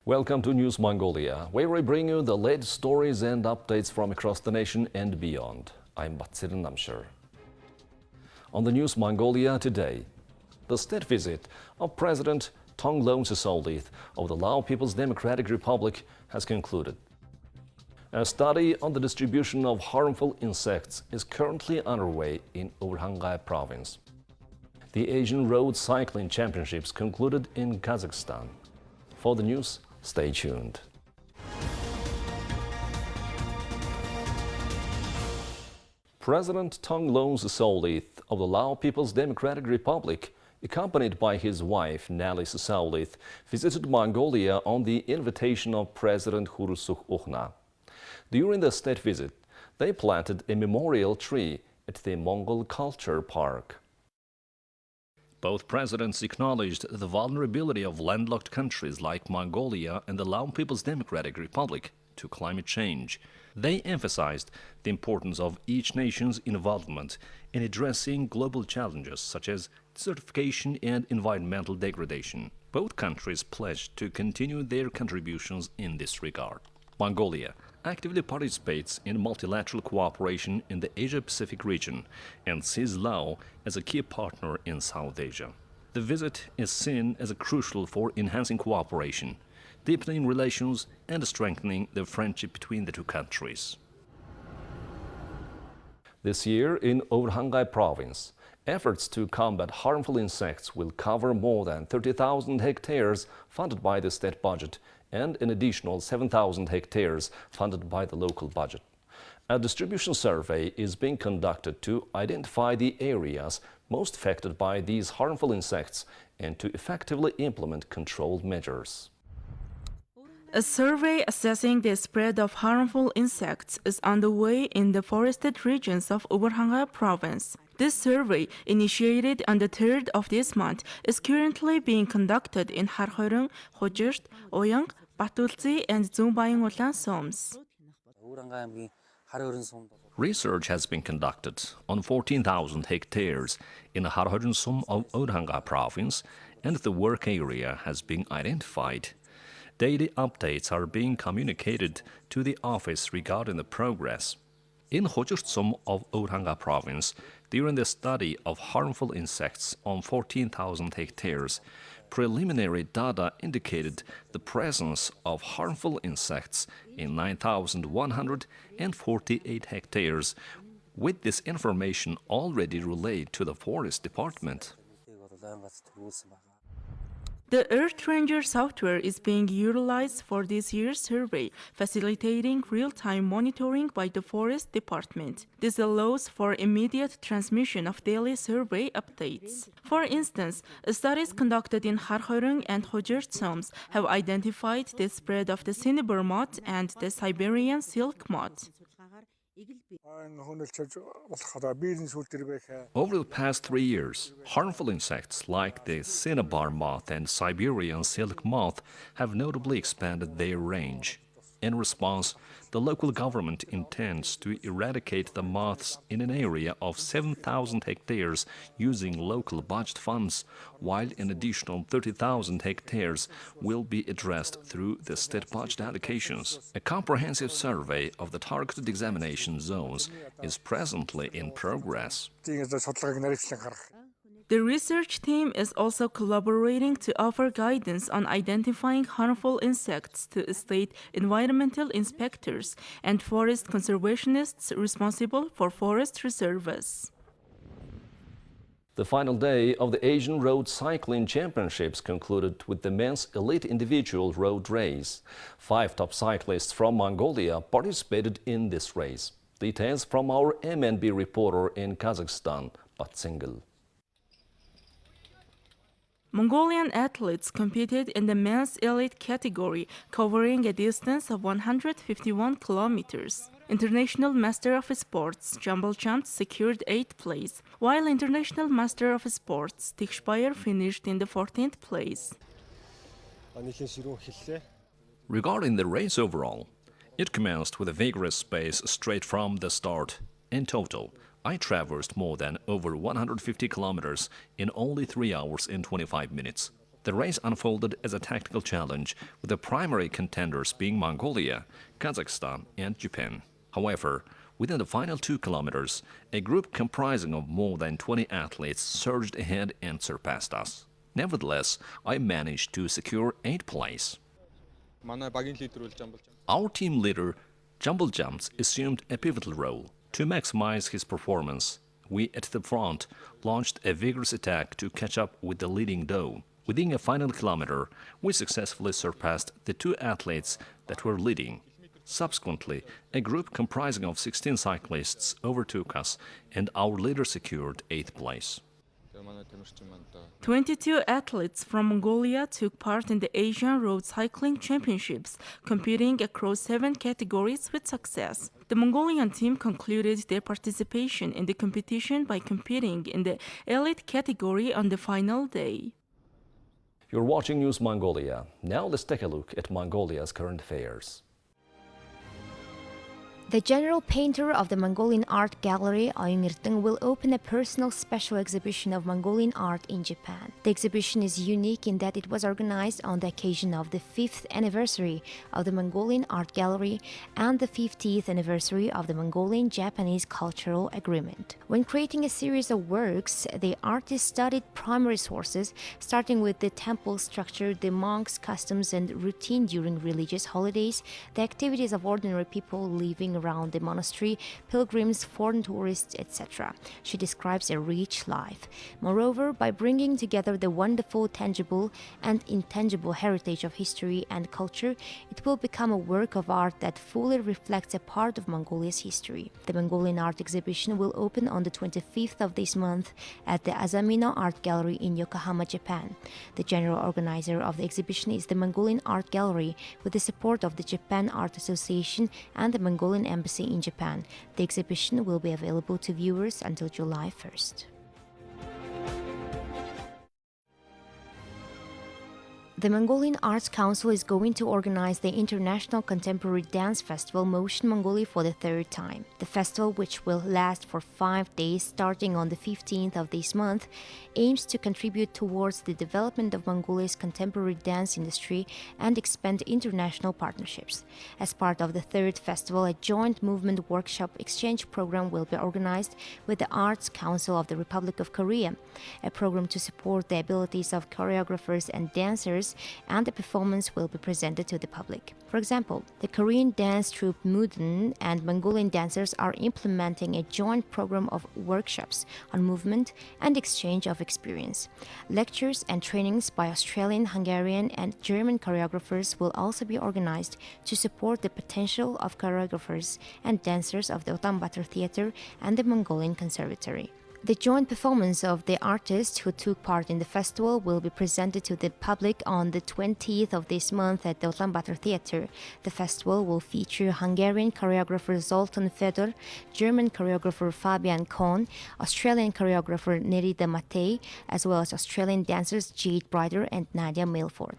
Welcome to News Mongolia, where we bring you the latest stories and updates from across the nation and beyond. I'm Batsirin Namshir. On the News Mongolia today, the state visit of President Thongloun Sisoulith of the Lao People's Democratic Republic has concluded. A study on the distribution of harmful insects is currently underway in Urhangai province. The Asian Road Cycling Championships concluded in Kazakhstan. For the news, stay tuned. President Thongloun Sisoulith of the Lao People's Democratic Republic, accompanied by his wife Nelly Sisoulith, visited Mongolia on the invitation of President Khurelsukh Ukhna. During the state visit, they planted a memorial tree at the Mongol Culture Park. Both presidents acknowledged the vulnerability of landlocked countries like Mongolia and the Lao People's Democratic Republic to climate change. They emphasized the importance of each nation's involvement in addressing global challenges such as desertification and environmental degradation. Both countries pledged to continue their contributions in this regard. Mongolia actively participates in multilateral cooperation in the Asia-Pacific region and sees Laos as a key partner in South Asia. The visit is seen as crucial for enhancing cooperation, deepening relations, and strengthening the friendship between the two countries. This year in Urhangai province, efforts to combat harmful insects will cover more than 30,000 hectares funded by the state budget and an additional 7,000 hectares funded by the local budget. A distribution survey is being conducted to identify the areas most affected by these harmful insects and to effectively implement control measures. A survey assessing the spread of harmful insects is underway in the forested regions of Urhangai province. This survey, initiated on the 3rd of this month, is currently being conducted in Хархойрон, Хожирт, Oyang, Batulzi, and Zumbayang-Ulan Soms. Research has been conducted on 14,000 hectares in the Harhojun Som of Urhangai province, and the work area has been identified. Daily updates are being communicated to the office regarding the progress. In Hojurtsum of Urhangai province, during the study of harmful insects on 14,000 hectares, preliminary data indicated the presence of harmful insects in 9,148 hectares, with this information already relayed to the Forest Department. The Earth Ranger software is being utilized for this year's survey, facilitating real-time monitoring by the Forest Department. This allows for immediate transmission of daily survey updates. For instance, studies conducted in Harhojrong and Hojurt Soms have identified the spread of the cinnabar moth and the Siberian silk moth. Over the past 3 years, harmful insects like the cinnabar moth and Siberian silk moth have notably expanded their range. In response, the local government intends to eradicate the moths in an area of 7,000 hectares using local budget funds, while an additional 30,000 hectares will be addressed through the state budget allocations. A comprehensive survey of the targeted examination zones is presently in progress. The research team is also collaborating to offer guidance on identifying harmful insects to state environmental inspectors and forest conservationists responsible for forest reserves. The final day of the Asian Road Cycling Championships concluded with the men's elite individual road race. 5 top cyclists from Mongolia participated in this race. Details from our MNB reporter in Kazakhstan, Batsingel. Mongolian athletes competed in the men's elite category, covering a distance of 151 kilometers. International Master of Sports Jambal Champs secured 8th place, while International Master of Sports Tikhshbayer finished in the 14th place. Regarding the race overall, it commenced with a vigorous pace straight from the start. In total, I traversed more than over 150 kilometers in only 3 hours and 25 minutes. The race unfolded as a tactical challenge, with the primary contenders being Mongolia, Kazakhstan, and Japan. However, within the final 2 kilometers, a group comprising of more than 20 athletes surged ahead and surpassed us. Nevertheless, I managed to secure 8th place. Our team leader, Jumble Jumps, assumed a pivotal role. To maximize his performance, we at the front launched a vigorous attack to catch up with the leading doe. Within a final kilometer, we successfully surpassed the 2 athletes that were leading. Subsequently, a group comprising of 16 cyclists overtook us, and our leader secured 8th place. 22 athletes from Mongolia took part in the Asian Road Cycling Championships, competing across 7 categories with success. The Mongolian team concluded their participation in the competition by competing in the elite category on the final day. You're watching News Mongolia. Now let's take a look at Mongolia's current affairs. The general painter of the Mongolian Art Gallery, Oyunirtung, will open a personal special exhibition of Mongolian art in Japan. The exhibition is unique in that it was organized on the occasion of the 5th anniversary of the Mongolian Art Gallery and the 50th anniversary of the Mongolian-Japanese Cultural Agreement. When creating a series of works, the artist studied primary sources, starting with the temple structure, the monks' customs and routine during religious holidays, the activities of ordinary people living around the monastery, pilgrims, foreign tourists, etc. She describes a rich life. Moreover, by bringing together the wonderful, tangible and intangible heritage of history and culture, it will become a work of art that fully reflects a part of Mongolia's history. The Mongolian art exhibition will open on the 25th of this month at the Azamino Art Gallery in Yokohama, Japan. The general organizer of the exhibition is the Mongolian Art Gallery, with the support of the Japan Art Association and the Mongolian Embassy in Japan. The exhibition will be available to viewers until July 1st. The Mongolian Arts Council is going to organize the International Contemporary Dance Festival Motion Mongolia for the 3rd time. The festival, which will last for 5 days starting on the 15th of this month, aims to contribute towards the development of Mongolia's contemporary dance industry and expand international partnerships. As part of the 3rd festival, a joint movement workshop exchange program will be organized with the Arts Council of the Republic of Korea, a program to support the abilities of choreographers and dancers, and the performance will be presented to the public. For example, the Korean dance troupe Muden and Mongolian dancers are implementing a joint program of workshops on movement and exchange of experience. Lectures and trainings by Australian, Hungarian, and German choreographers will also be organized to support the potential of choreographers and dancers of the Ulaanbaatar Theatre and the Mongolian Conservatory. The joint performance of the artists who took part in the festival will be presented to the public on the 20th of this month at the Ulaanbaatar Theatre. The festival will feature Hungarian choreographer Zoltán Fedor, German choreographer Fabian Kohn, Australian choreographer Nerida Matei, as well as Australian dancers Jade Brider and Nadia Milford.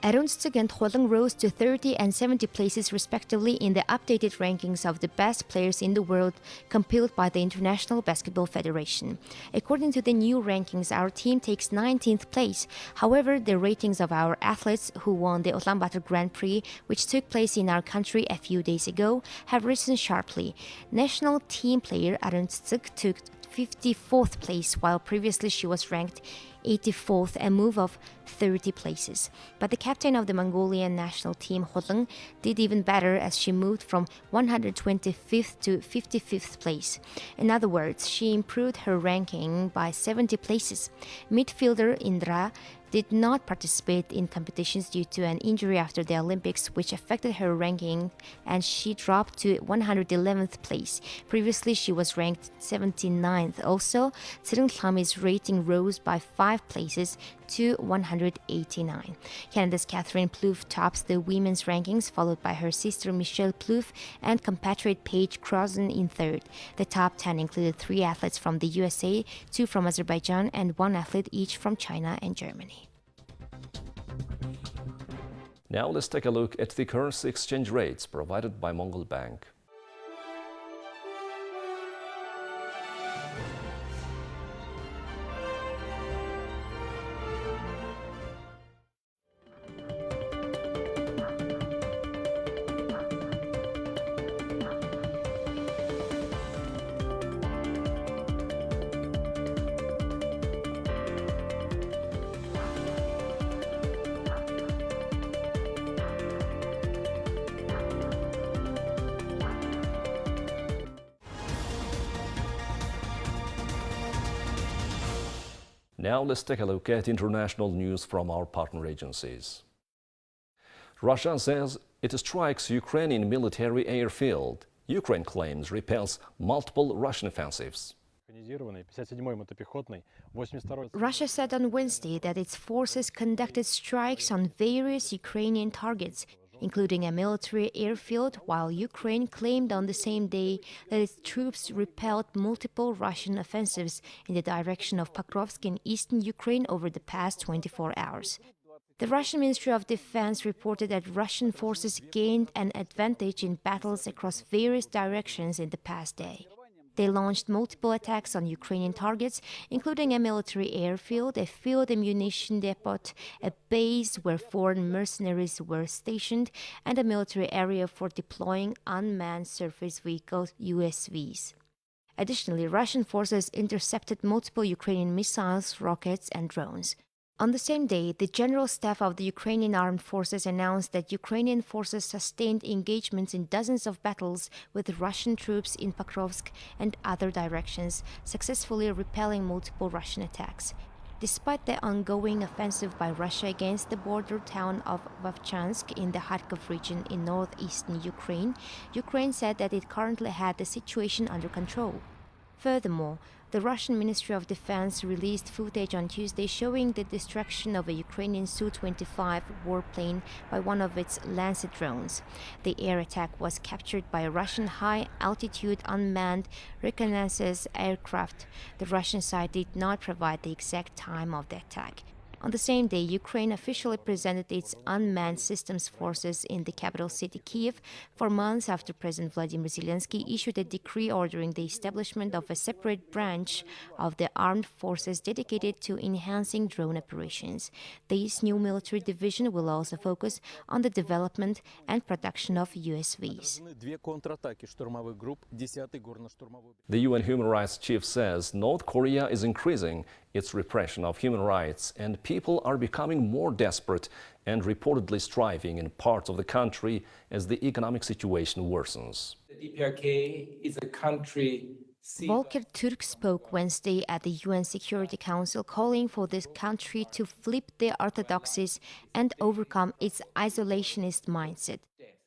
Arunstag and Hulang rose to 30 and 70 places respectively in the updated rankings of the best players in the world compiled by the International Basketball Federation. According to the new rankings, our team takes 19th place. However, the ratings of our athletes who won the Ulaanbaatar Grand Prix, which took place in our country a few days ago, have risen sharply. National team player Arunstag took 54th place, while previously she was ranked 84th, a move of 30 places. But the captain of the Mongolian national team, Hulang, did even better as she moved from 125th to 55th place. In other words, she improved her ranking by 70 places. Midfielder Indra did not participate in competitions due to an injury after the Olympics, which affected her ranking, and she dropped to 111th place. Previously, she was ranked 79th. Also, Tsiringhlami's rating rose by 5 places to 189. Canada's Catherine Plouffe tops the women's rankings, followed by her sister Michelle Plouffe and compatriot Paige Crozon in third. The top 10 included 3 athletes from the USA, 2 from Azerbaijan, and 1 athlete each from China and Germany. Now let's take a look at the currency exchange rates provided by Mongol Bank. Now let's take a look at international news from our partner agencies. Russia says it strikes Ukrainian military airfield. Ukraine claims repels multiple Russian offensives. Russia said on Wednesday that its forces conducted strikes on various Ukrainian targets, including a military airfield, while Ukraine claimed on the same day that its troops repelled multiple Russian offensives in the direction of Pokrovsk in eastern Ukraine over the past 24 hours. The Russian Ministry of Defense reported that Russian forces gained an advantage in battles across various directions in the past day. They launched multiple attacks on Ukrainian targets, including a military airfield, a field ammunition depot, a base where foreign mercenaries were stationed, and a military area for deploying unmanned surface vehicles (USVs). Additionally, Russian forces intercepted multiple Ukrainian missiles, rockets, and drones. On the same day, the General Staff of the Ukrainian Armed Forces announced that Ukrainian forces sustained engagements in dozens of battles with Russian troops in Pokrovsk and other directions, successfully repelling multiple Russian attacks. Despite the ongoing offensive by Russia against the border town of Vovchansk in the Kharkov region in northeastern Ukraine, Ukraine said that it currently had the situation under control. Furthermore, the Russian Ministry of Defense released footage on Tuesday showing the destruction of a Ukrainian Su-25 warplane by one of its Lancet drones. The air attack was captured by a Russian high-altitude unmanned reconnaissance aircraft. The Russian side did not provide the exact time of the attack. On the same day, Ukraine officially presented its unmanned systems forces in the capital city Kiev 4 months after President Vladimir Zelensky issued a decree ordering the establishment of a separate branch of the armed forces dedicated to enhancing drone operations. This new military division will also focus on the development and production of USVs. The UN Human Rights Chief says North Korea is increasing its repression of human rights and people are becoming more desperate and reportedly striving in parts of the country as the economic situation worsens. The DPRK is a country. Volker Türk spoke Wednesday at the UN Security Council, calling for this country to flip the orthodoxies and overcome its isolationist mindset.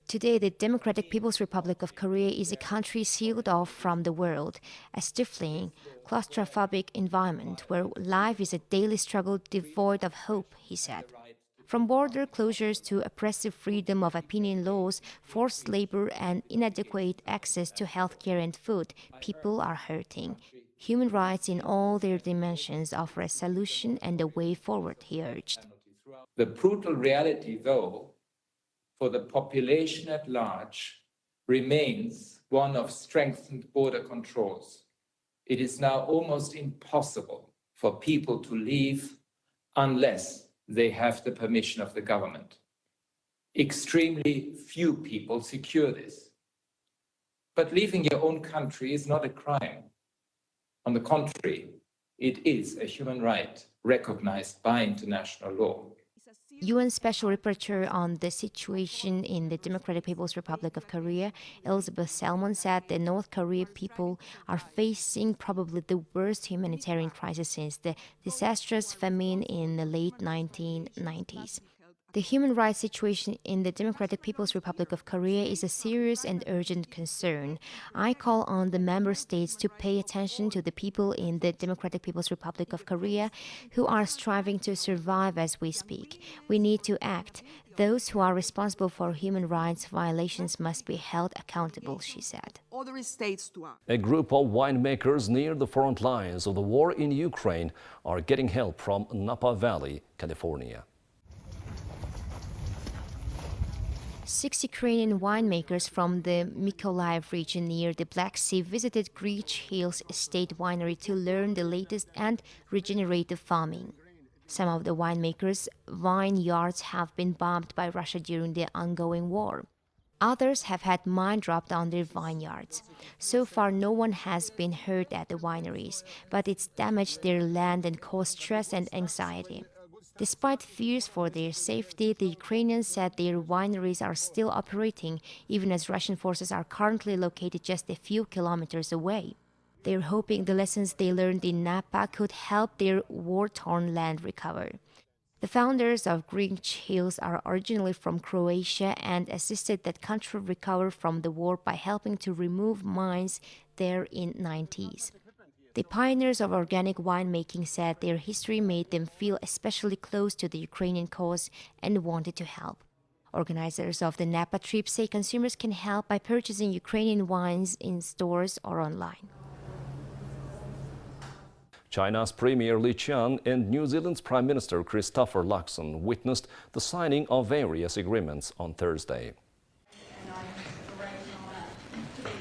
Today, the Democratic People's Republic of Korea is a country sealed off from the world, a stifling, claustrophobic environment where life is a daily struggle devoid of hope, he said. From border closures to oppressive freedom of opinion laws, forced labor, and inadequate access to healthcare and food, people are hurting. Human rights in all their dimensions offer a solution and a way forward, he urged. The brutal reality, though, for the population at large remains one of strengthened border controls. It is now almost impossible for people to leave unless they have the permission of the government. Extremely few people secure this. But leaving your own country is not a crime. On the contrary, it is a human right recognized by international law. UN Special Rapporteur on the situation in the Democratic People's Republic of Korea, Elizabeth Salmon, said the North Korean people are facing probably the worst humanitarian crisis since the disastrous famine in the late 1990s. The human rights situation in the Democratic People's Republic of Korea is a serious and urgent concern. I call on the member states to pay attention to the people in the Democratic People's Republic of Korea who are striving to survive as we speak. We need to act. Those who are responsible for human rights violations must be held accountable, she said. A group of winemakers near the front lines of the war in Ukraine are getting help from Napa Valley, California. 6 Ukrainian winemakers from the Mykolaiv region near the Black Sea visited Grich Hills Estate Winery to learn the latest and regenerative farming. Some of the winemakers' vineyards have been bombed by Russia during the ongoing war. Others have had mine dropped on their vineyards. So far, no one has been hurt at the wineries, but it's damaged their land and caused stress and anxiety. Despite fears for their safety, the Ukrainians said their wineries are still operating, even as Russian forces are currently located just a few kilometers away. They're hoping the lessons they learned in Napa could help their war-torn land recover. The founders of Green Hills are originally from Croatia and assisted that country recover from the war by helping to remove mines there in 90s. The pioneers of organic winemaking said their history made them feel especially close to the Ukrainian cause and wanted to help. Organizers of the Napa trip say consumers can help by purchasing Ukrainian wines in stores or online. China's Premier Li Qiang and New Zealand's Prime Minister Christopher Luxon witnessed the signing of various agreements on Thursday.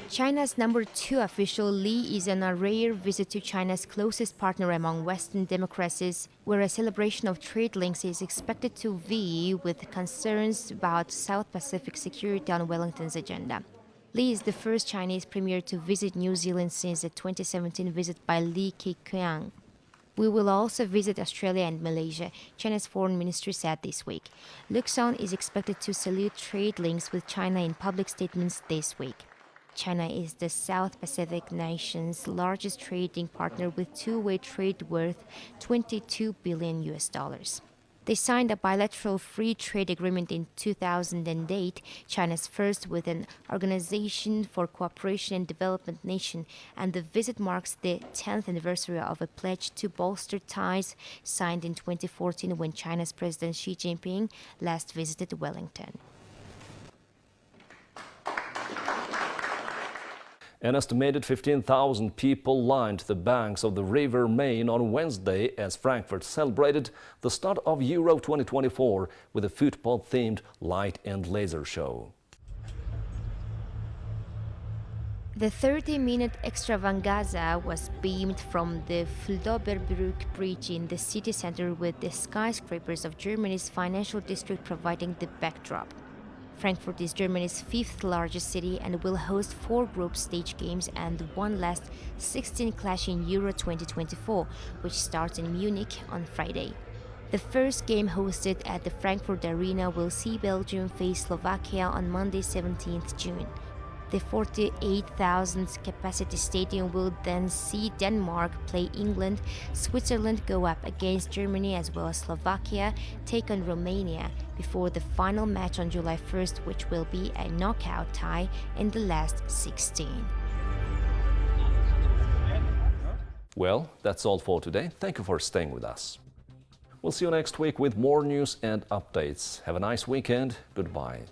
China's number 2 official Li is on a rare visit to China's closest partner among Western democracies, where a celebration of trade links is expected to vie with concerns about South Pacific security on Wellington's agenda. Li is the first Chinese premier to visit New Zealand since the 2017 visit by Li Keqiang. We will also visit Australia and Malaysia, China's foreign ministry said this week. Luxon is expected to salute trade links with China in public statements this week. China is the South Pacific nation's largest trading partner with two-way trade worth $22 billion. They signed a bilateral free trade agreement in 2008, China's first with an Organization for Cooperation and Development nation, and the visit marks the 10th anniversary of a pledge to bolster ties signed in 2014 when China's President Xi Jinping last visited Wellington. An estimated 15,000 people lined the banks of the River Main on Wednesday as Frankfurt celebrated the start of Euro 2024 with a football-themed light and laser show. The 30-minute extravaganza was beamed from the Fldoberbrück Bridge in the city center, with the skyscrapers of Germany's financial district providing the backdrop. Frankfurt is Germany's 5th largest city and will host 4 group stage games and one last 16 clash in Euro 2024, which starts in Munich on Friday. The first game hosted at the Frankfurt Arena will see Belgium face Slovakia on Monday, 17th June. The 48,000 capacity stadium will then see Denmark play England, Switzerland go up against Germany, as well as Slovakia take on Romania before the final match on July 1st, which will be a knockout tie in the last 16. Well, that's all for today. Thank you for staying with us. We'll see you next week with more news and updates. Have a nice weekend. Goodbye.